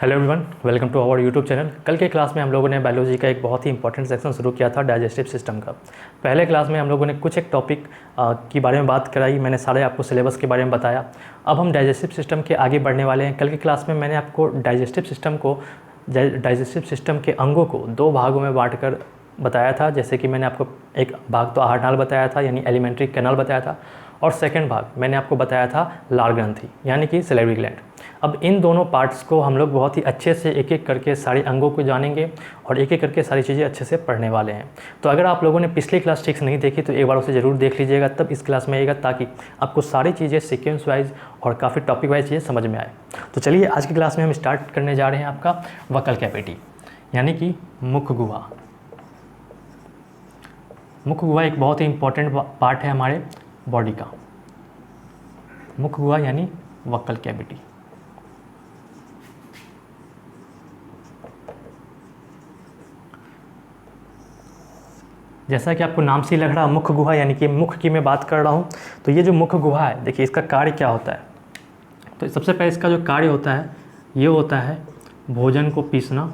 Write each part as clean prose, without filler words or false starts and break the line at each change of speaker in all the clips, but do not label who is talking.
Hello everyone, welcome to our YouTube channel. कल के class में हम लोगों ने बायोलॉजी का एक बहुत ही इंपॉर्टेंट सेक्शन शुरू किया था, डाइजेस्टिव सिस्टम का। पहले क्लास में हम लोगों ने कुछ एक टॉपिक के बारे में बात कराई, मैंने सारे आपको सिलेबस के बारे में बताया। अब हम डाइजेस्टिव सिस्टम के आगे बढ़ने वाले हैं। कल की क्लास में मैंने आपको डाइजेस्टिव सिस्टम के अंगों को दो भागों में बाँट कर बताया था। जैसे कि मैंने आपको एक भाग तो आहार नाल बताया था, यानी एलिमेंट्री कैनाल बताया था, और सेकंड भाग मैंने आपको बताया था लार ग्रंथि, यानी कि सैलिवरी ग्लैंड। अब इन दोनों पार्ट्स को हम लोग बहुत ही अच्छे से एक एक करके सारे अंगों को जानेंगे और एक एक करके सारी चीज़ें अच्छे से पढ़ने वाले हैं। तो अगर आप लोगों ने पिछली क्लास ठीक से नहीं देखी तो एक बार उसे ज़रूर देख लीजिएगा, तब इस क्लास में आइएगा, ताकि आपको सारी चीज़ें सीक्वेंस वाइज और काफ़ी टॉपिक वाइज चीज़ें समझ में आए। तो चलिए आज की क्लास में हम स्टार्ट करने जा रहे हैं आपका वक्कल कैविटी, यानी कि मुख गुहा। मुख गुहा एक बहुत ही इंपॉर्टेंट पार्ट है हमारे बॉडी का। मुख गुहा यानी वक्कल कैविटी। जैसा कि आपको नाम से ही लग रहा है मुख गुहा, यानी कि मुख की मैं बात कर रहा हूँ। तो ये जो मुख गुहा है, देखिए इसका कार्य क्या होता है। तो सबसे पहले इसका जो कार्य होता है ये होता है भोजन को पीसना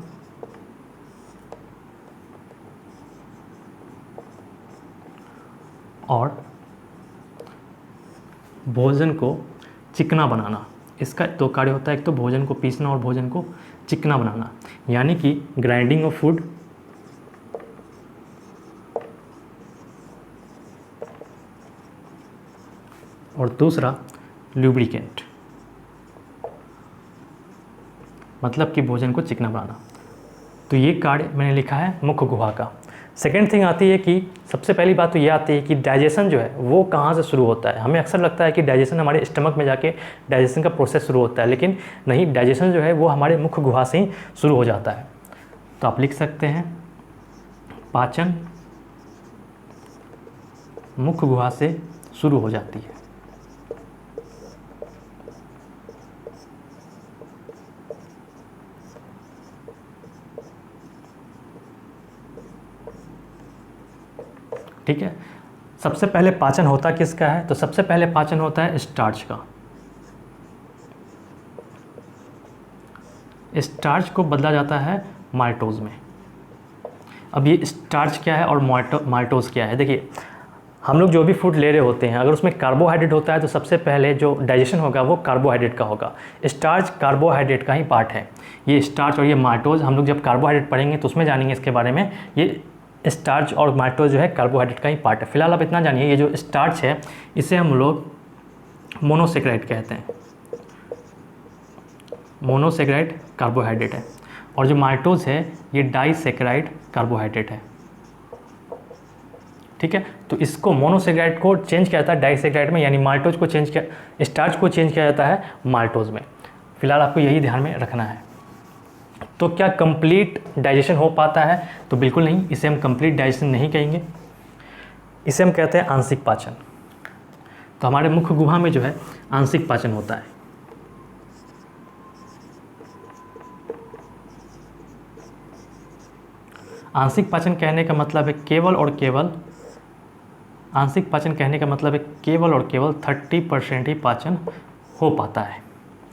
और भोजन को चिकना बनाना। इसका दो कार्य होता है, एक तो भोजन को पीसना और भोजन को चिकना बनाना, यानी कि ग्राइंडिंग ऑफ फूड और दूसरा लुब्रिकेंट, मतलब कि भोजन को चिकना बनाना। तो ये कार्य मैंने लिखा है मुख गुहा का। सेकेंड थिंग आती है कि सबसे पहली बात तो ये आती है कि डाइजेशन जो है वो कहाँ से शुरू होता है। हमें अक्सर लगता है कि डाइजेशन हमारे स्टमक में जाके डाइजेशन का प्रोसेस शुरू होता है, लेकिन नहीं, डाइजेशन जो है वो हमारे मुख गुहा से ही शुरू हो जाता है। तो आप लिख सकते हैं पाचन मुख गुहा से शुरू हो जाती है। ठीक है, सबसे पहले पाचन होता किसका है? तो सबसे पहले पाचन होता है स्टार्च का। स्टार्च को बदला जाता है माल्टोज में। अब ये स्टार्च क्या है और माल्टोज क्या है? देखिए, हम लोग जो भी फूड ले रहे होते हैं, अगर उसमें कार्बोहाइड्रेट होता है तो सबसे पहले जो डाइजेशन होगा वो कार्बोहाइड्रेट का होगा। स्टार्च कार्बोहाइड्रेट का ही पार्ट है। ये स्टार्च और ये माल्टोज, हम लोग जब कार्बोहाइड्रेट पढ़ेंगे तो उसमें जानेंगे इसके बारे में। ये स्टार्च और माल्टोज जो है कार्बोहाइड्रेट का ही पार्ट है। फिलहाल आप इतना जानिए, ये जो स्टार्च है इसे हम लोग मोनोसेक्राइड कहते हैं। मोनोसेक्राइड कार्बोहाइड्रेट है, और जो माल्टोज है ये डाइसेक्राइड कार्बोहाइड्रेट है। ठीक है, तो इसको मोनोसेक्राइड को चेंज किया जाता है डाइसेक्राइड में, यानी माल्टोज को चेंज किया, स्टार्च को चेंज किया जाता है माल्टोज में। फिलहाल आपको यही ध्यान में रखना है। तो क्या कंप्लीट डाइजेशन हो पाता है? तो बिल्कुल नहीं, इसे हम कंप्लीट डाइजेशन नहीं कहेंगे, इसे हम कहते हैं आंशिक पाचन। तो हमारे मुख गुहा में जो है आंशिक पाचन होता है। आंशिक पाचन कहने का मतलब है केवल और केवल, आंशिक पाचन कहने का मतलब है केवल और केवल 30% ही पाचन हो पाता है।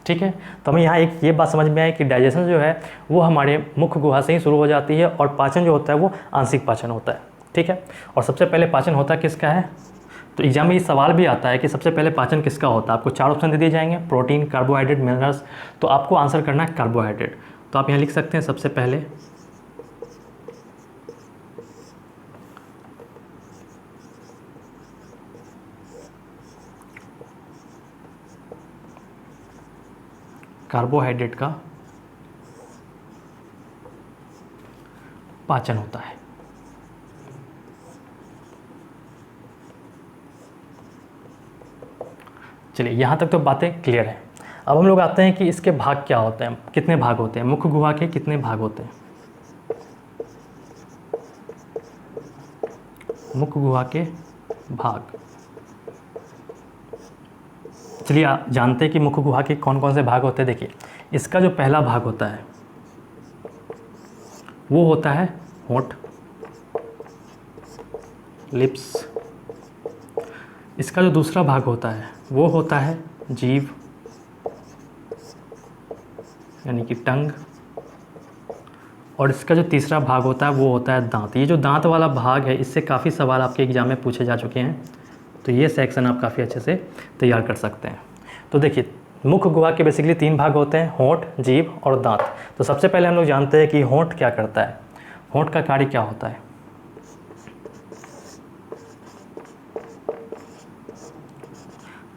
ठीक है, तो हमें यहाँ एक ये बात समझ में आई कि डाइजेशन जो है वो हमारे मुख गुहा से ही शुरू हो जाती है, और पाचन जो होता है वो आंशिक पाचन होता है। ठीक है, और सबसे पहले पाचन होता किसका है? तो एग्जाम में ये सवाल भी आता है कि सबसे पहले पाचन किसका होता है। आपको 4 ऑप्शन दे दिए जाएंगे, प्रोटीन, कार्बोहाइड्रेट, मिनरल्स। तो आपको आंसर करना है कार्बोहाइड्रेट। तो आप यहाँ लिख सकते हैं सबसे पहले कार्बोहाइड्रेट का पाचन होता है। चलिए, यहाँ तक तो बातें क्लियर हैं। अब हम लोग आते हैं कि इसके भाग क्या होते हैं, कितने भाग होते हैं, मुख गुहा के कितने भाग होते हैं। मुख गुहा के भाग, चलिए आप जानते हैं कि मुख गुहा के कौन कौन से भाग होते हैं। देखिए, इसका जो पहला भाग होता है वो होता है होंठ, लिप्स। इसका जो दूसरा भाग होता है वो होता है जीभ, यानी कि टंग। और इसका जो तीसरा भाग होता है वो होता है दांत। ये जो दांत वाला भाग है इससे काफ़ी सवाल आपके एग्ज़ाम में पूछे जा चुके हैं, तो ये सेक्शन आप काफ़ी अच्छे से तैयार कर सकते हैं। तो देखिए, मुख गुहा के बेसिकली 3 भाग होते हैं, होंठ, जीभ और दांत। तो सबसे पहले हम लोग जानते हैं कि होंठ क्या करता है, होंठ का कार्य क्या होता है।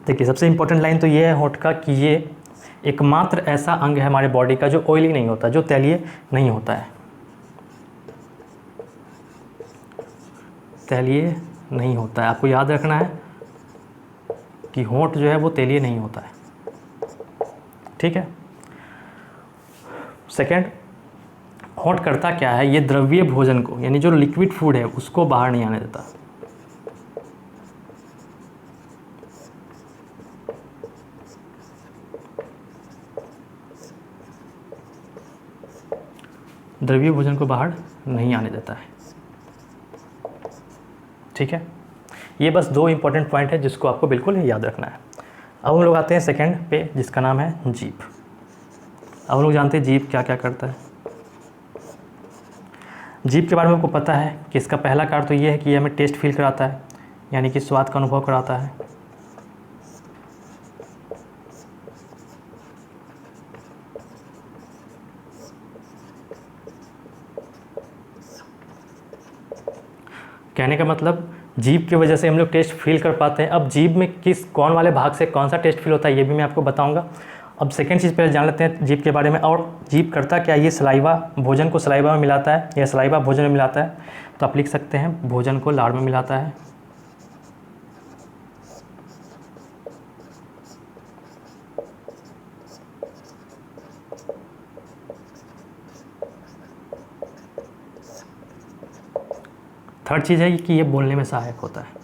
देखिए, सबसे इंपॉर्टेंट लाइन तो ये है होंठ का कि ये एकमात्र ऐसा अंग है हमारे बॉडी का जो ऑयली नहीं होता, जो तैलीय नहीं होता है, तैलीय नहीं होता है। आपको याद रखना है कि होंठ जो है वो तैलीय नहीं होता है, ठीक है। सेकंड, होंठ करता क्या है, ये द्रव्य भोजन को, यानी जो लिक्विड फूड है उसको बाहर नहीं आने देता। द्रव्य भोजन को बाहर नहीं आने देता है, ठीक है। ये बस 2 इंपॉर्टेंट पॉइंट है जिसको आपको बिल्कुल याद रखना है। अब हम लोग आते हैं सेकंड पे, जिसका नाम है जीभ। अब हम लोग जानते हैं जीभ क्या क्या करता है। जीभ के बारे में आपको पता है कि इसका पहला कार्य तो ये है कि ये हमें टेस्ट फील कराता है, यानी कि स्वाद का अनुभव कराता है। कहने का मतलब जीभ की वजह से हम लोग टेस्ट फील कर पाते हैं। अब जीभ में कौन वाले भाग से कौन सा टेस्ट फील होता है ये भी मैं आपको बताऊंगा। अब सेकंड चीज़ पहले जान लेते हैं जीभ के बारे में। और जीभ करता क्या, ये सलाइवा, भोजन को सलाइवा में मिलाता है, या सलाइवा भोजन में मिलाता है। तो आप लिख सकते हैं भोजन को लार में मिलाता है। थर्ड चीज़ है कि ये बोलने में सहायक होता है।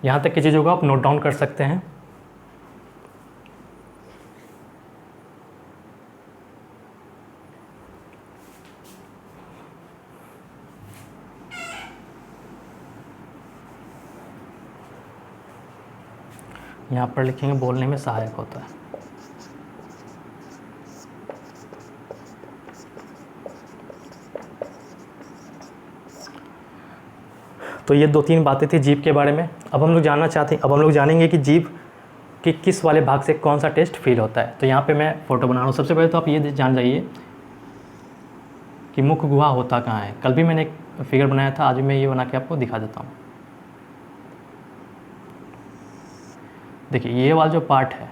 यहाँ तक की चीज़ों को आप नोट डाउन कर सकते हैं। यहाँ पर लिखेंगे बोलने में सहायक होता है। तो ये 2-3 बातें थी जीभ के बारे में। अब हम लोग जानना चाहते हैं, अब हम लोग जानेंगे कि जीभ के किस वाले भाग से कौन सा टेस्ट फील होता है। तो यहाँ पे मैं फ़ोटो बना रहा हूँ। सबसे पहले तो आप ये जान जाइए कि मुख गुहा होता कहाँ है। कल भी मैंने एक फिगर बनाया था, आज भी मैं ये बना के आपको दिखा देता हूँ। देखिए, ये वाला जो पार्ट है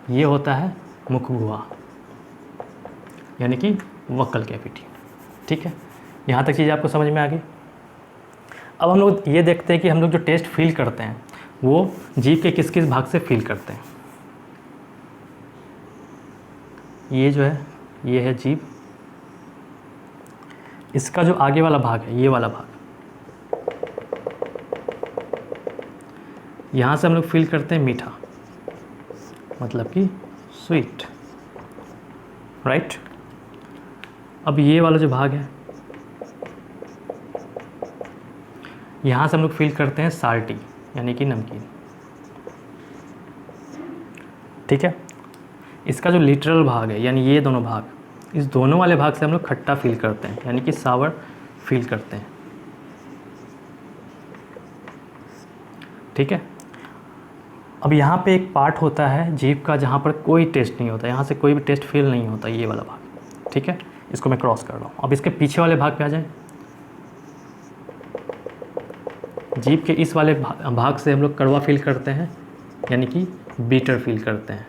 ये होता है मुख गुहा, यानी कि वक्कल कैविटी, ठीक है। यहाँ तक चीज़ आपको समझ में आ गई। अब हम लोग ये देखते हैं कि हम लोग जो टेस्ट फील करते हैं वो जीभ के किस किस भाग से फील करते हैं। ये जो है ये है जीभ, इसका जो आगे वाला भाग है ये वाला भाग, यहाँ से हम लोग फील करते हैं मीठा, मतलब कि स्वीट, राइट। अब ये वाला जो भाग है यहाँ से हम लोग फील करते हैं साल्टी, यानी कि नमकीन, ठीक है। इसका जो लिटरल भाग है, यानी ये दोनों भाग, इस दोनों वाले भाग से हम लोग खट्टा फील करते हैं, यानी कि सावर फील करते हैं, ठीक है। अब यहाँ पे एक पार्ट होता है जीभ का जहाँ पर कोई टेस्ट नहीं होता, यहाँ से कोई भी टेस्ट फील नहीं होता, ये वाला भाग, ठीक है। इसको मैं क्रॉस कर रहा हूँ। अब इसके पीछे वाले भाग पे आ जाए। जीभ के इस वाले भाग से हम लोग कड़वा फील करते हैं, यानी कि बीटर फील करते हैं,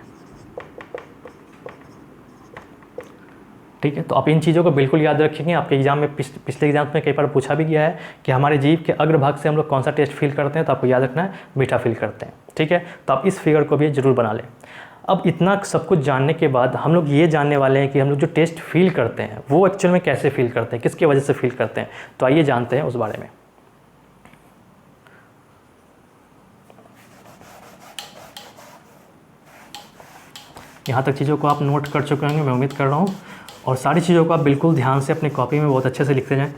ठीक है। तो आप इन चीज़ों को बिल्कुल याद रखेंगे। आपके एग्जाम में पिछले एग्जाम में कई बार पूछा भी गया है कि हमारे जीभ के अग्रभाग से हम लोग कौन सा टेस्ट फील करते हैं, तो आपको याद रखना है मीठा फील करते हैं, ठीक है। तो आप इस फिगर को भी जरूर बना लें। अब इतना सब कुछ जानने के बाद हम लोग ये जानने वाले हैं कि हम लोग जो टेस्ट फील करते हैं वो एक्चुअल में कैसे फील करते हैं, किसकी वजह से फील करते हैं। तो आइए जानते हैं उस बारे में। यहाँ तक चीज़ों को आप नोट कर चुके होंगे, मैं उम्मीद कर रहा हूँ। और सारी चीज़ों को आप बिल्कुल ध्यान से अपनी कॉपी में बहुत अच्छे से लिखते जाएं।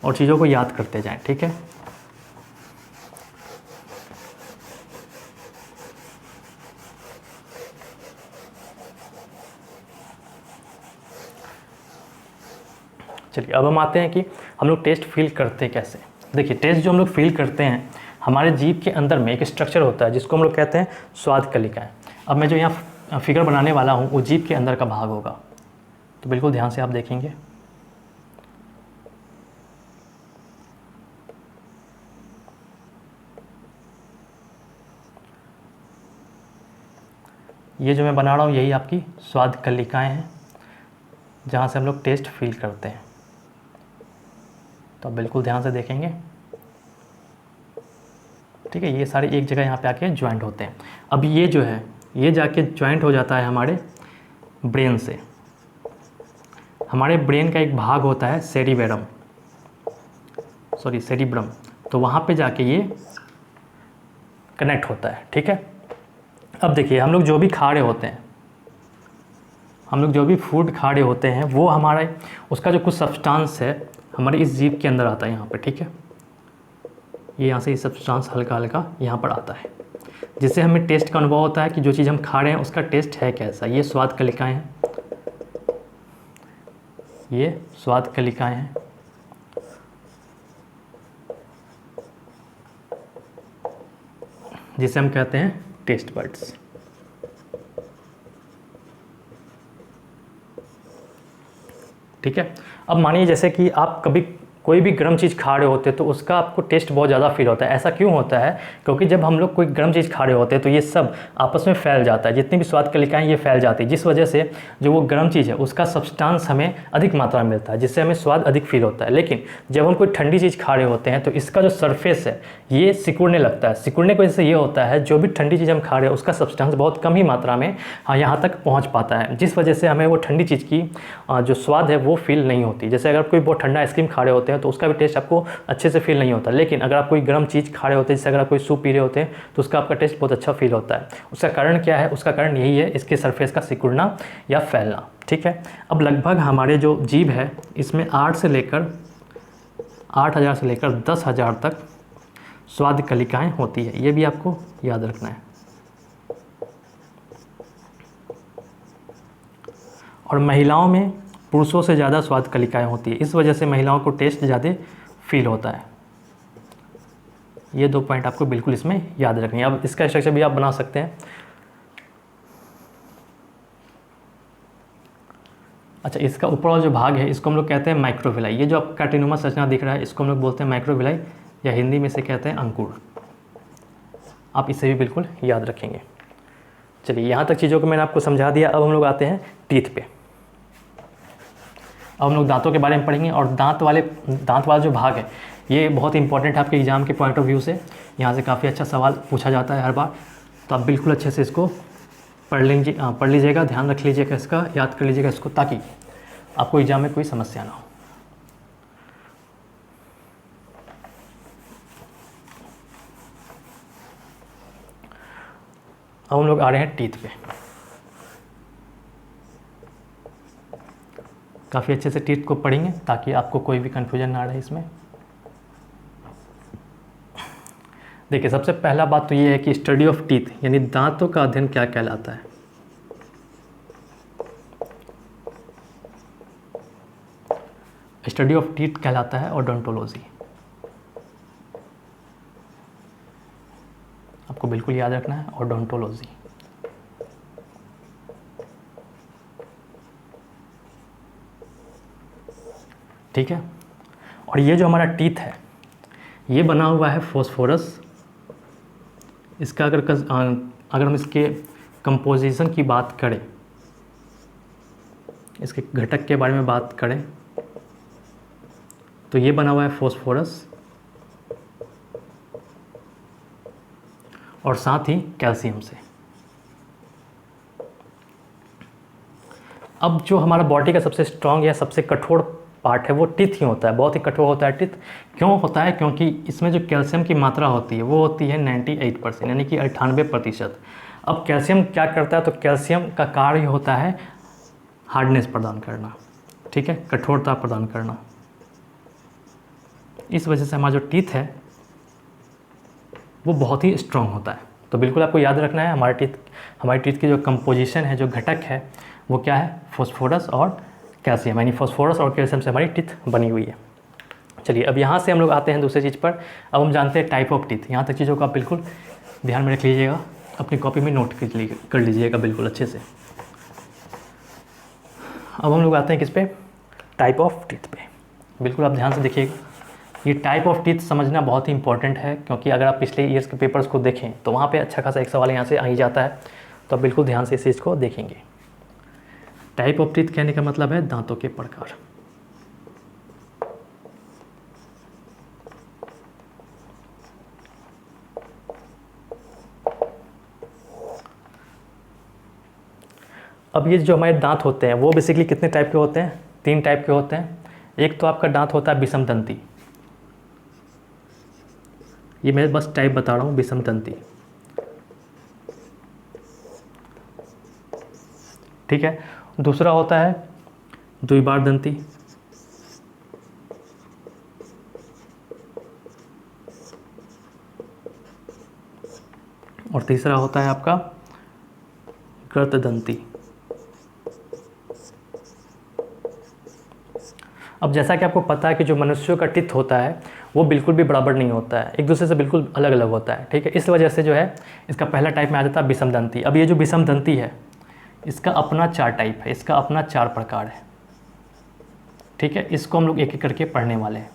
और चीज़ों को याद करते जाएं, ठीक है। चलिए अब हम आते हैं कि हम लोग टेस्ट फील करते कैसे। देखिए टेस्ट जो हम लोग फील करते हैं, हमारे जीभ के अंदर में एक स्ट्रक्चर होता है जिसको हम लोग कहते हैं स्वाद कलिकाएं। अब मैं जो यहाँ फिगर बनाने वाला हूँ वो जीभ के अंदर का भाग होगा, तो बिल्कुल ध्यान से आप देखेंगे। ये जो मैं बना रहा हूँ यही आपकी स्वाद कलिकाएं हैं जहाँ से हम लोग टेस्ट फील करते हैं, तो आप बिल्कुल ध्यान से देखेंगे, ठीक है। ये सारे एक जगह यहाँ पे आके ज्वाइंट होते हैं। अब ये जो है ये जाके ज्वाइंट हो जाता है हमारे ब्रेन से। हमारे ब्रेन का एक भाग होता है सेरिब्रम, तो वहाँ पे जाके ये कनेक्ट होता है, ठीक है। अब देखिए हम लोग जो भी खा रहे होते हैं, हम लोग जो भी फूड खा रहे होते हैं वो हमारा उसका जो कुछ सब्सटेंस है हमारे इस जीभ के अंदर आता है यहाँ पे, ठीक है। ये यहाँ से ये सब्सटेंस हल्का हल्का यहाँ पर आता है, जिससे हमें टेस्ट का अनुभव होता है कि जो चीज़ हम खा रहे हैं उसका टेस्ट है कैसा। ये स्वाद कलिकाएं हैं, ये स्वाद कलिकाएं हैं। जिसे हम कहते हैं टेस्ट बड्स, ठीक है। अब मानिए जैसे कि आप कभी कोई भी गर्म चीज़ खा रहे होते हैं तो उसका आपको टेस्ट बहुत ज़्यादा फील होता है। ऐसा क्यों होता है? क्योंकि जब हम लोग कोई गर्म चीज़ खा रहे होते हैं तो ये सब आपस में फैल जाता है, जितनी भी स्वाद कलिकाएं ये फैल जाती है, जिस वजह से जो वो गर्म चीज़ है उसका सब्सटेंस हमें अधिक मात्रा में मिलता है, जिससे हमें स्वाद अधिक फील होता है। लेकिन जब हम कोई ठंडी चीज़ खा रहे होते हैं तो इसका जो सरफेस है ये सिकुड़ने लगता है। सिकुड़ने की वजह से ये होता है जो भी ठंडी चीज़ हम खा रहे हैं उसका सब्सटेंस बहुत कम ही मात्रा में यहाँ तक पहुँच पाता है, जिस वजह से हमें वो ठंडी चीज़ की जो स्वाद है वो फील नहीं होती। जैसे अगर कोई बहुत ठंडा आइसक्रीम खा रहे होते हैं तो उसका भी टेस्ट आपको अच्छे से फील नहीं होता, लेकिन अगर आप कोई गर्म चीज़ खा रहे होते हैं, जैसे अगर आप कोई सूप पी रहे होते हैं तो उसका आपका टेस्ट बहुत अच्छा फील होता है। उसका कारण क्या है? उसका कारण यही है, इसके सरफेस का सिकुड़ना या फैलना, ठीक है। अब लगभग हमारे जो जीभ है इसमें 8,000 से लेकर 10,000 तक स्वाद कलिकाएं होती है, ये भी आपको याद रखना है। और महिलाओं में पुरुषों से ज़्यादा स्वाद कलिकाएं होती है, इस वजह से महिलाओं को टेस्ट ज़्यादा फील होता है। ये 2 पॉइंट आपको बिल्कुल इसमें याद रखनी है। अब इसका स्ट्रक्चर भी आप बना सकते हैं। अच्छा, इसका ऊपर वाला जो भाग है इसको हम लोग कहते हैं माइक्रोविलाई। ये जो आपका कार्टिनोमा संरचना दिख रहा है इसको हम लोग बोलते हैं माइक्रोविलाई, या हिंदी में से कहते हैं अंकुर। आप इसे भी बिल्कुल याद रखेंगे। चलिए, यहाँ तक चीज़ों को मैंने आपको समझा दिया। अब हम लोग आते हैं टीथ पे। अब हम लोग दांतों के बारे में पढ़ेंगे, और दांत वाला जो भाग है ये बहुत इंपॉर्टेंट है आपके एग्जाम के पॉइंट ऑफ व्यू से। यहाँ से काफ़ी अच्छा सवाल पूछा जाता है हर बार, तो आप बिल्कुल अच्छे से इसको पढ़ लीजिएगा, ध्यान रख लीजिएगा, इसका याद कर लीजिएगा इसको, ताकि आपको एग्जाम में कोई समस्या ना हो। अब हम लोग आ रहे हैं टीथ पे। काफ़ी अच्छे से टीथ को पढ़ेंगे ताकि आपको कोई भी कन्फ्यूजन ना रहे इसमें। देखिए, सबसे पहला बात तो ये है कि स्टडी ऑफ टीथ यानी दांतों का अध्ययन क्या कहलाता है। स्टडी ऑफ टीथ कहलाता है ओडोंटोलॉजी। आपको बिल्कुल याद रखना है, ओडोंटोलॉजी। ठीक है। और ये जो हमारा टीथ है ये बना हुआ है फॉस्फोरस। इसका अगर हम इसके कंपोजिशन की बात करें, इसके घटक के बारे में बात करें, तो ये बना हुआ है फॉस्फोरस और साथ ही कैल्शियम से। अब जो हमारा बॉडी का सबसे स्ट्रॉन्ग या सबसे कठोर पार्ट है वो टीथ ही होता है। बहुत ही कठोर होता है टीथ। क्यों होता है? क्योंकि इसमें जो कैल्शियम की मात्रा होती है वो होती है 98%, यानी कि 98%। अब कैल्शियम क्या करता है? तो कैल्शियम का कार्य होता है हार्डनेस प्रदान करना, ठीक है, कठोरता प्रदान करना। इस वजह से हमारा जो टीथ है वो बहुत ही स्ट्रॉन्ग होता है। तो बिल्कुल आपको याद रखना है हमारी टीथ की जो कंपोजिशन है, जो घटक है, वो क्या है, फॉस्फोरस और कैल्शियम, यानी फॉस्फोरस और कैल्शियम से हमारी टीथ बनी हुई है। चलिए अब यहाँ से हम लोग आते हैं दूसरी चीज़ पर। अब हम जानते हैं टाइप ऑफ टीथ। यहाँ तक चीज़ों को आप बिल्कुल ध्यान में रख लीजिएगा, अपनी कॉपी में नोट कर लीजिएगा बिल्कुल अच्छे से। अब हम लोग आते हैं किस पे, टाइप ऑफ टीथ पे। बिल्कुल आप ध्यान से देखिएगा, ये टाइप ऑफ टीथ समझना बहुत ही इंपॉर्टेंट है, क्योंकि अगर आप पिछले ईयर्स के पेपर्स को देखें तो वहाँ पे अच्छा खासा एक सवाल यहाँ से आ ही जाता है। तो आप बिल्कुल ध्यान से इस चीज़ को देखेंगे। टाइप ऑफ टीथ कहने का मतलब है दांतों के प्रकार। अब ये जो हमारे दांत होते हैं वो बेसिकली कितने टाइप के होते हैं, 3 टाइप के होते हैं। एक तो आपका दांत होता है विषमदंती, ये मैं बस टाइप बता रहा हूँ, विषमदंती, ठीक है। दूसरा होता है द्विबारदंती, और तीसरा होता है आपका गर्तदंती। अब जैसा कि आपको पता है कि जो मनुष्यों का टीथ होता है वो बिल्कुल भी बराबर नहीं होता है, एक दूसरे से बिल्कुल अलग अलग होता है, ठीक है। इस वजह से जो है इसका पहला टाइप में आ जाता है विषमदंती। अब ये जो विषमदंती है इसका अपना 4 टाइप है, इसका अपना 4 प्रकार है, ठीक है। इसको हम लोग एक एक करके पढ़ने वाले हैं।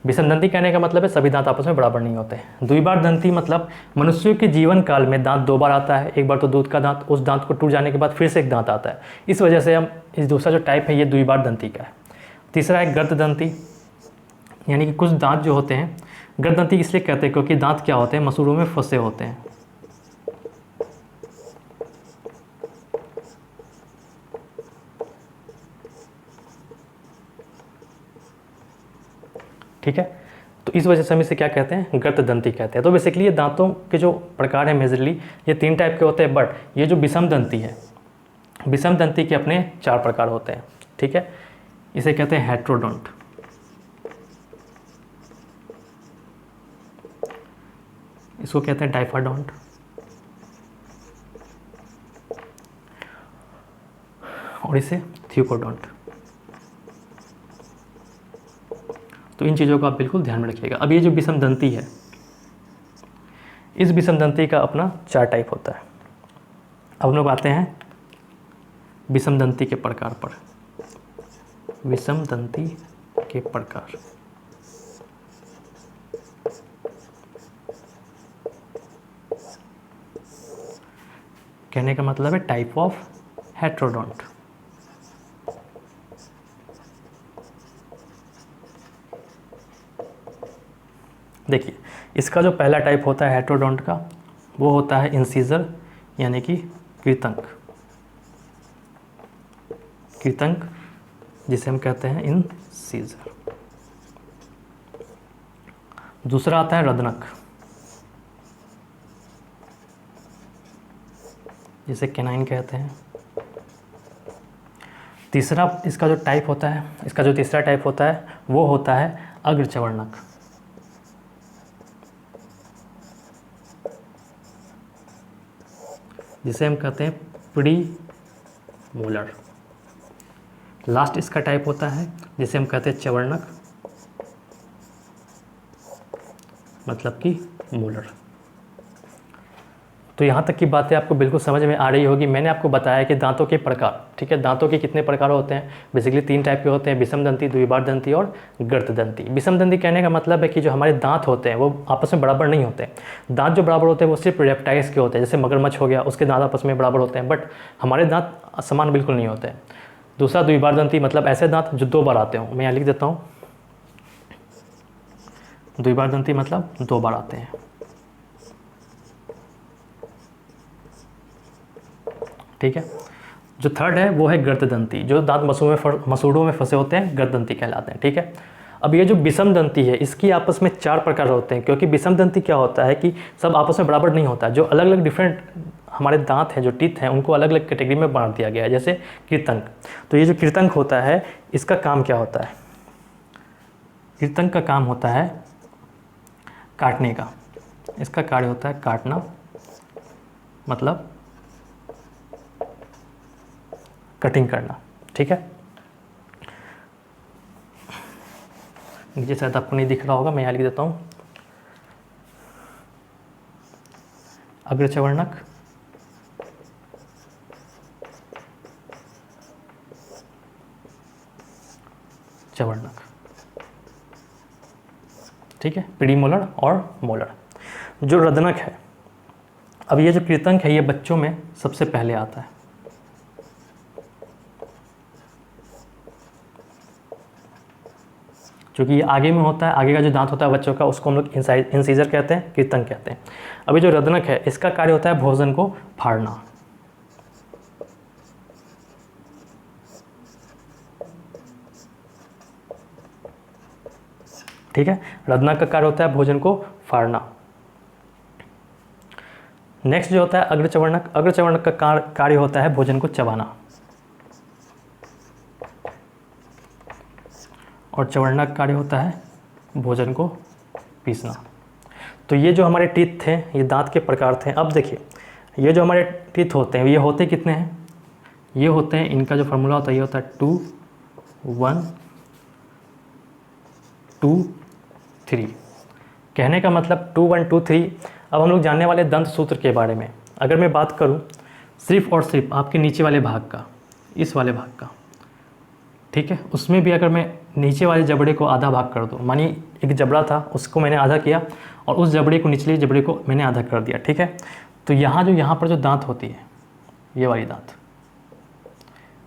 विषमदंती कहने का मतलब है सभी दांत आपस में बराबर नहीं होते हैं। द्विबारदंती मतलब मनुष्यों के जीवन काल में दांत 2 बार आता है, एक बार तो दूध का दांत, उस दांत को टूट जाने के बाद फिर से एक दांत आता है। इस वजह से हम इस दूसरा जो टाइप है ये द्विबारदंती का है। तीसरा है गर्तदंती, यानी कि कुछ दांत जो होते हैं, गर्तदंती इसलिए कहते हैं क्योंकि दांत क्या होते हैं, मसूड़ों में फंसे होते हैं, ठीक है। तो इस वजह से हम इसे क्या कहते हैं, गर्तदंती कहते हैं। तो बेसिकली ये दांतों के जो प्रकार हैं मेजरली ये 3 टाइप के होते हैं, बट ये जो विषमदंती है, विषमदंती के अपने 4 प्रकार होते हैं, ठीक है। इसे कहते हैं हेट्रोडोंट, इसको कहते हैं डाइफाडोंट, और इसे थियोकोडोंट। तो इन चीज़ों को आप बिल्कुल ध्यान में रखिएगा। अब ये जो विषमदंती है, इस विषमदंती का अपना 4 टाइप होता है। अब हम लोग आते हैं विषमदंती के प्रकार पर। विषमदंती के प्रकार, कहने का मतलब है टाइप ऑफ हेट्रोडोंट। देखिए इसका जो पहला टाइप होता है हेट्रोडोंट का, वो होता है इंसीजर, यानी कि कृतंक, कृतंक जिसे हम कहते हैं इंसीजर। दूसरा आता है रदनक, जिसे कैनाइन कहते हैं। तीसरा इसका जो टाइप होता है, इसका जो तीसरा टाइप होता है वो होता है अग्रचवर्णक, जिसे हम कहते हैं प्री मोलर। लास्ट इसका टाइप होता है जिसे हम कहते हैं चवर्णक, मतलब कि मोलर। तो यहाँ तक की बातें आपको बिल्कुल समझ में आ रही होगी। मैंने आपको बताया कि दांतों के प्रकार, ठीक है, दांतों के कितने प्रकार होते हैं, बेसिकली 3 टाइप के होते हैं, विषमदंती, द्विबारदंती और गर्तदंती। विषमदंती कहने का मतलब है कि जो हमारे दांत होते हैं वो आपस में बराबर नहीं होते। दांत जो बराबर होते हैं वो सिर्फ रेप्टाइल्स के होते हैं, जैसे मगरमच्छ हो गया, उसके दांत आपस में बराबर होते हैं, बट हमारे दांत समान बिल्कुल नहीं होते हैं। दूसरा द्विबारदंती मतलब ऐसे दांत जो 2 बार आते हों, मैं यहाँ लिख देता हूँ, द्विबारदंती मतलब 2 बार आते हैं, ठीक है। जो थर्ड है वो है गर्तदंती, जो दांत मसूड़ों में फंसे होते हैं, गर्तदंती कहलाते हैं, ठीक है। अब ये जो विषमदंती है इसकी आपस में 4 प्रकार होते हैं, क्योंकि विषमदंती क्या होता है कि सब आपस में बराबर नहीं होता, जो अलग अलग डिफरेंट हमारे दांत हैं, जो टीथ हैं, उनको अलग अलग कैटेगरी में बांट दिया गया है, जैसे कृतंक। तो ये जो कृतंक होता है इसका काम क्या होता है, कृतंक का काम होता है काटने का, इसका कार्य होता है काटना, मतलब कटिंग करना। ठीक है, नीचे शायद आपको नहीं दिख रहा होगा, मैं यहाँ लिख देता हूँ। अग्रचवर्णक, चवर्णक। ठीक है, प्रीमोलर और मोलर। जो रदनक है, अब ये जो कृतंक है ये बच्चों में सबसे पहले आता है। क्योंकि ये आगे में होता है, आगे का जो दांत होता है बच्चों का उसको हम लोग इंसीजर कहते हैं, कृतंक कहते हैं। अभी जो रदनक है इसका कार्य होता है भोजन को फाड़ना। ठीक है, रदनक का कार्य होता है भोजन को फाड़ना। नेक्स्ट जो होता है अग्रचवर्णक, अग्रचवर्णक का कार्य होता है भोजन को चबाना। और चवर्णक कार्य होता है भोजन को पीसना। तो ये जो हमारे टीथ थे ये दांत के प्रकार थे। अब देखिए ये जो हमारे टीथ होते हैं ये होते कितने हैं, ये होते हैं, इनका जो फार्मूला होता है ये होता है 2 1 2 3। कहने का मतलब 2 1 2 3। अब हम लोग जानने वाले दंत सूत्र के बारे में। अगर मैं बात करूं सिर्फ और सिर्फ आपके नीचे वाले भाग का, इस वाले भाग का, ठीक है, उसमें भी अगर मैं नीचे वाले जबड़े को आधा भाग कर दूँ, मानिए एक जबड़ा था उसको मैंने आधा किया और उस जबड़े को, निचले जबड़े को मैंने आधा कर दिया। ठीक है, तो यहाँ पर जो दांत होती है ये वाली दांत,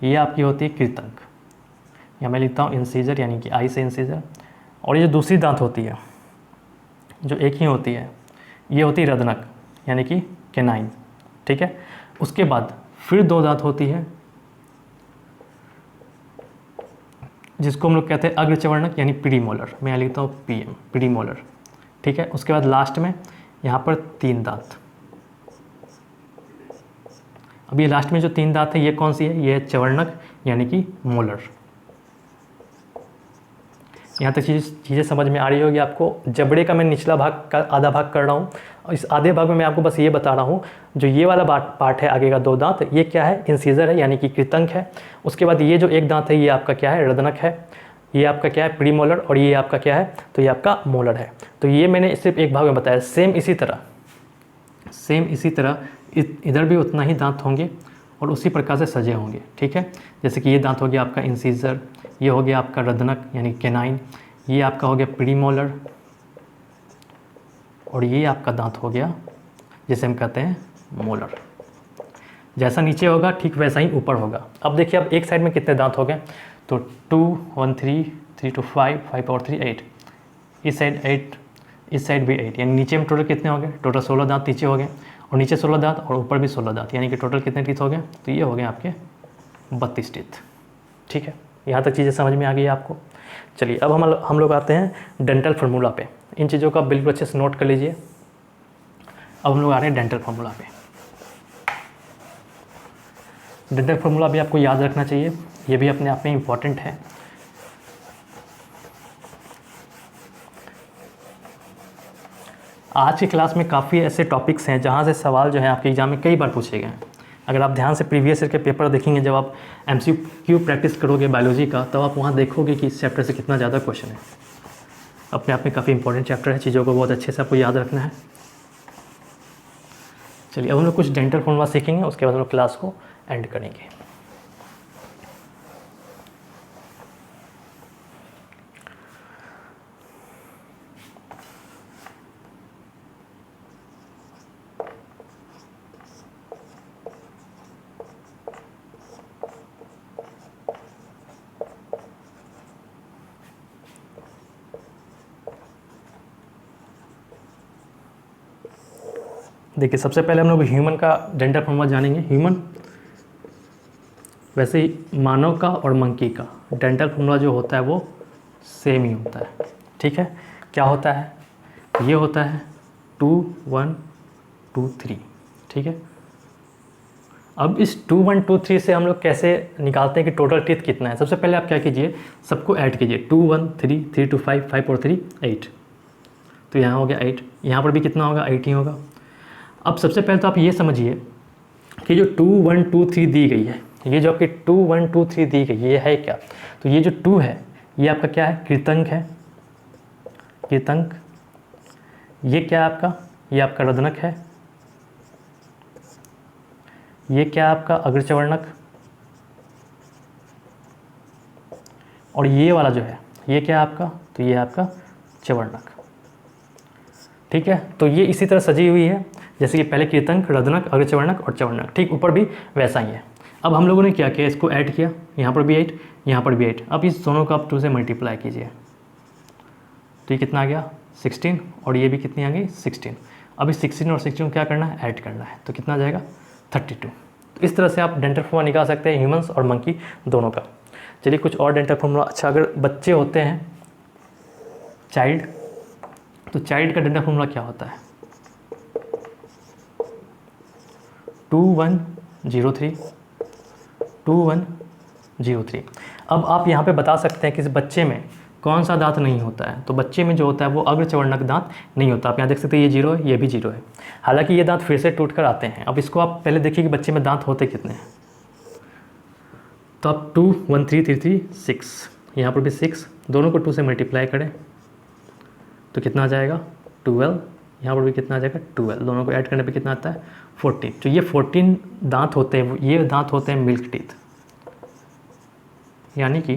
ये आपकी होती है कृतंक, या मैं लिखता हूँ इंसीजर, यानी कि आई से इंसीजर। और ये जो दूसरी दांत होती है जो एक ही होती है ये होती है रदनक, यानी कि कैनाइन। ठीक है, उसके बाद फिर दो दांत होती है जिसको हम लोग कहते हैं अग्रचवर्णक, यानी प्रीमोलर। मैं यहाँ लिखता हूँ PM, प्रीमोलर। ठीक है, उसके बाद लास्ट में यहाँ पर 3 दांत। अब ये लास्ट में जो 3 दांत है ये कौन सी है, ये है चवर्णक, यानी कि मोलर। यहाँ तक चीज़ें समझ में आ रही होगी आपको। जबड़े का मैं निचला भाग का आधा भाग कर रहा हूँ और इस आधे भाग में मैं आपको बस ये बता रहा हूँ जो ये वाला पार्ट है आगे का 2 दांत, ये क्या है, इंसीजर है, यानी कि कृतंक है। उसके बाद ये जो एक दांत है ये आपका क्या है, रदनक है। ये आपका क्या है, प्रीमोलर। और ये आपका क्या है, तो ये आपका मोलर है। तो ये मैंने सिर्फ एक भाग में बताया। सेम इसी तरह इधर भी उतना ही दांत होंगे और उसी प्रकार से सजे होंगे। ठीक है, जैसे कि ये दांत हो गया आपका इंसीजर, ये हो गया आपका रदनक यानी कैनाइन, ये आपका हो गया प्रीमोलर, और ये आपका दांत हो गया जिसे हम कहते हैं मोलर। जैसा नीचे होगा ठीक वैसा ही ऊपर होगा। अब देखिए अब एक साइड में कितने दांत हो गए, तो 2 1 3 3 2 5 5 और 3 8, इस साइड 8, इस साइड भी 8, यानी नीचे में टोटल कितने हो गए, टोटल 16 दांत नीचे हो गए, और नीचे 16 दांत और ऊपर भी 16 दांत, यानी कि टोटल कितने टीथ हो गए, तो ये हो गए आपके 32 टीथ। ठीक है, यहाँ तक चीज़ें समझ में आ गई आपको। चलिए अब हम लोग आते हैं डेंटल फार्मूला पे। इन चीज़ों का बिल्कुल अच्छे से नोट कर लीजिए। अब हम लोग आ रहे हैं डेंटल फार्मूला पे। डेंटल फार्मूला भी आपको याद रखना चाहिए, ये भी अपने आप में इम्पॉर्टेंट है। आज की क्लास में काफ़ी ऐसे टॉपिक्स हैं जहाँ से सवाल जो है आपके एग्जाम में कई बार पूछे गए हैं। अगर आप ध्यान से प्रीवियस ईयर के पेपर देखेंगे, जब आप MCQ प्रैक्टिस करोगे बायोलॉजी का, तब आप वहाँ देखोगे कि इस चैप्टर से कितना ज़्यादा क्वेश्चन है। अपने आप में काफ़ी इंपॉर्टेंट चैप्टर है, चीज़ों को बहुत अच्छे से आपको याद रखना है। चलिए अब हम लोग कुछ डेंटल फार्मूला सीखेंगे, उसके बाद हम लोग क्लास को एंड करेंगे। देखिए सबसे पहले हम लोग ह्यूमन का डेंटल फार्मूला जानेंगे। ह्यूमन, वैसे ही मानव का और मंकी का डेंटल फार्मूला जो होता है वो सेम ही होता है। ठीक है, क्या होता है, ये होता है 2 1 2 3। ठीक है, अब इस 2 1 2 3 से हम लोग कैसे निकालते हैं कि टोटल टीथ कितना है। सबसे पहले आप क्या कीजिए, सबको ऐड कीजिए, 2 1 3 3 2 5 5 और 3 8, तो यहाँ हो गया 8, यहाँ पर भी कितना होगा 8 ही होगा। अब सबसे पहले तो आप ये समझिए कि जो 2 1 2 3 दी गई है, ये जो आपकी 2 1 2 3 दी गई ये है क्या, तो ये जो 2 है ये आपका क्या है, कृतंक है, कृतंक। ये क्या है आपका, ये आपका रदनक है, ये क्या है आपका अग्रचवर्णक, और ये वाला जो है ये क्या है आपका, तो ये है आपका चवर्णक। ठीक है, तो ये इसी तरह सजी हुई है जैसे कि पहले कृतंक, रदनक, अग्रचवर्णक और चवर्णक, ठीक ऊपर भी वैसा ही है। अब हम लोगों ने क्या किया, इसको ऐड किया, यहाँ पर भी 8, यहाँ पर भी 8। अब इस दोनों को आप 2 से मल्टीप्लाई कीजिए, तो ये कितना आ गया 16, और ये भी कितनी आ गई 16। अब इस 16 और 16 को क्या करना है, ऐड करना है, तो कितना आ जाएगा 32। तो इस तरह से आप डेंटल फॉर्मूला निकाल सकते हैं ह्यूमंस और मंकी दोनों का। चलिए कुछ और डेंटल फॉर्मूला। अच्छा, अगर बच्चे होते हैं चाइल्ड, तो चाइल्ड का डेंटल फॉर्मूला क्या होता है, 2103 2103। अब आप यहाँ पे बता सकते हैं कि इस बच्चे में कौन सा दांत नहीं होता है, तो बच्चे में जो होता है वो अग्रचवर्णक दांत नहीं होता। आप यहाँ देख सकते हैं ये 0 है, ये भी 0 है, हालांकि ये दांत फिर से टूट कर आते हैं। अब इसको आप पहले देखिए कि बच्चे में दांत होते कितने हैं, तो आप 2 1 3 3 3 6, यहाँ पर भी 6, दोनों को 2 से मल्टीप्लाई करें तो कितना आ जाएगा 12, यहाँ पर भी कितना आ जाएगा 12, दोनों को ऐड करने पे कितना आता है 14। तो ये 14 दांत होते हैं, ये दांत होते हैं मिल्क टीथ, यानी कि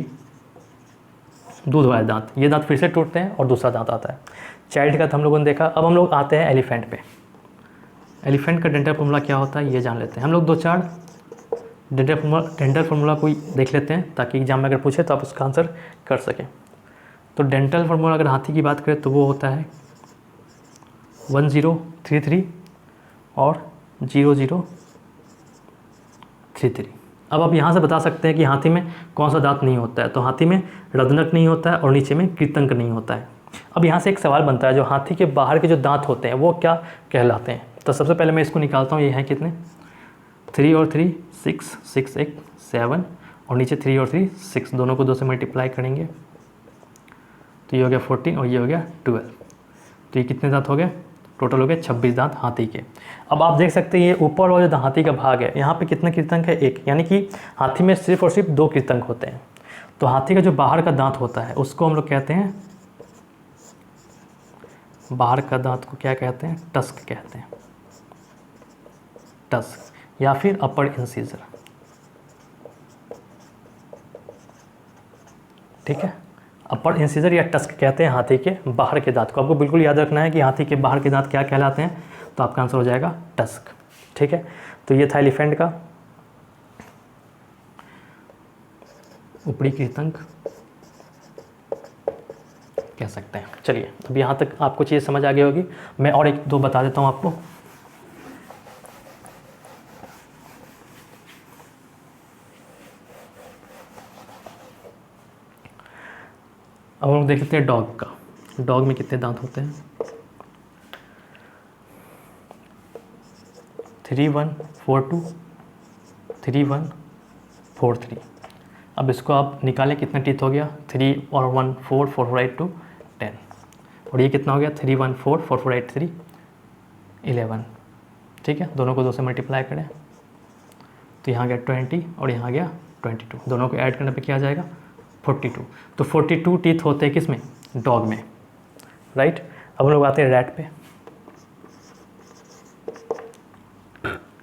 दूध वाले दांत। ये दांत फिर से टूटते हैं और दूसरा दांत आता है। चाइल्ड का तो हम लोगों ने देखा। अब हम लोग आते हैं एलिफेंट पे। एलिफेंट का डेंटल फॉर्मूला क्या होता है ये जान लेते हैं। हम लोग 2-4 डेंटल फॉर्मूला कोई देख लेते हैं ताकि एग्जाम में अगर पूछे तो आप उसका आंसर कर सकें। तो डेंटल फार्मूला अगर हाथी की बात करें तो वो होता है 1033 और 0033। अब आप यहाँ से बता सकते हैं कि हाथी में कौन सा दांत नहीं होता है, तो हाथी में रदनक नहीं होता है और नीचे में कृतंक नहीं होता है। अब यहाँ से एक सवाल बनता है, जो हाथी के बाहर के जो दांत होते हैं वो क्या कहलाते हैं। तो सबसे पहले मैं इसको निकालता हूँ, ये हैं कितने 3 और 3 6 6 1 7 और नीचे 3 और 3 6, दोनों को 2 से मल्टीप्लाई करेंगे तो ये हो गया 14 और ये हो गया 12। तो ये कितने दांत हो गए, टोटल हो गए 26 दांत हाथी के। अब आप देख सकते हैं ये ऊपर वाला जो हाथी का भाग है यहाँ पे कितने कृतंक है, 1, यानी कि हाथी में सिर्फ और सिर्फ 2 कृतंक होते हैं। तो हाथी का जो बाहर का दांत होता है उसको हम लोग कहते हैं, बाहर का दांत को क्या कहते हैं, टस्क कहते हैं, टस्क या फिर अपर इंसीजर। ठीक है, अपर इंसीजर या टस्क कहते हैं हाथी के बाहर के दांत को। आपको बिल्कुल याद रखना है कि हाथी के बाहर के दांत क्या कहलाते हैं, तो आपका आंसर हो जाएगा टस्क। ठीक है, तो ये था एलिफेंट का ऊपरी कृतंक कह सकते हैं। चलिए अब यहाँ तक आपको चीज़ समझ आ गई होगी। मैं और 1-2 बता देता हूँ आपको। अब हम लोग देख लेते हैं डॉग का। डॉग में कितने दांत होते हैं, 3 1 4 2 3 1 4 3। अब इसको आप निकालें कितना टीथ हो गया, 3 और 1 4 4 4 8 2 10, और ये कितना हो गया 3 1 4 4 4 8 3 11। ठीक है, दोनों को 2 से मल्टीप्लाई करें तो यहाँ गया 20 और यहाँ गया 22, दोनों को ऐड करने पे क्या आ जाएगा 42। तो 42 टीथ होते हैं किस में, डॉग में, राइट। अब हम लोग आते हैं रैट पे।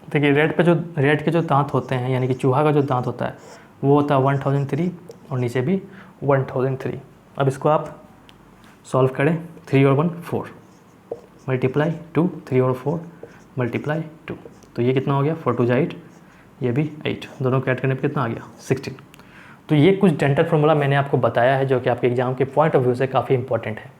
देखिए रैट के जो दांत होते हैं, यानी कि चूहा का जो दांत होता है वो होता है 1003 और नीचे भी 1003। अब इसको आप सॉल्व करें, 3 और 1 4 मल्टीप्लाई 2, 3 और 4 मल्टीप्लाई 2, तो ये कितना हो गया 4 2 8, ये भी 8, दोनों को ऐड करने पे कितना आ गया 16। तो ये कुछ डेंटल फार्मूला मैंने आपको बताया है जो कि आपके एग्जाम के पॉइंट ऑफ व्यू से काफ़ी इंपॉर्टेंट है।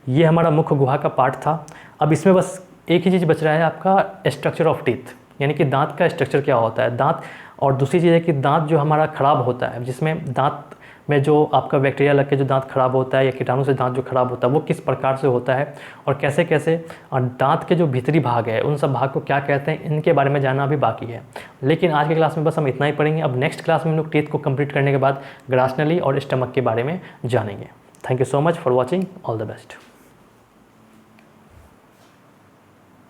ये हमारा मुख्य गुहा का पार्ट था। अब इसमें बस एक ही चीज़ बच रहा है आपका स्ट्रक्चर ऑफ टीथ, यानी कि दांत का स्ट्रक्चर क्या होता है। दांत और दूसरी चीज़ है कि दांत जो हमारा ख़राब होता है, जिसमें दांत में जो आपका बैक्टीरिया लग के जो दांत ख़राब होता है या कीटाणु से दांत जो ख़राब होता है वो किस प्रकार से होता है और कैसे कैसे, और दांत के जो भीतरी भाग है उन सब भाग को क्या कहते हैं, इनके बारे में जानना अभी बाकी है। लेकिन आज के क्लास में बस हम इतना ही पढ़ेंगे। अब नेक्स्ट क्लास में हम लोग टीथ को कंप्लीट करने के बाद ग्रासनली और स्टमक के बारे में जानेंगे। Thank you so much for watching. All the best.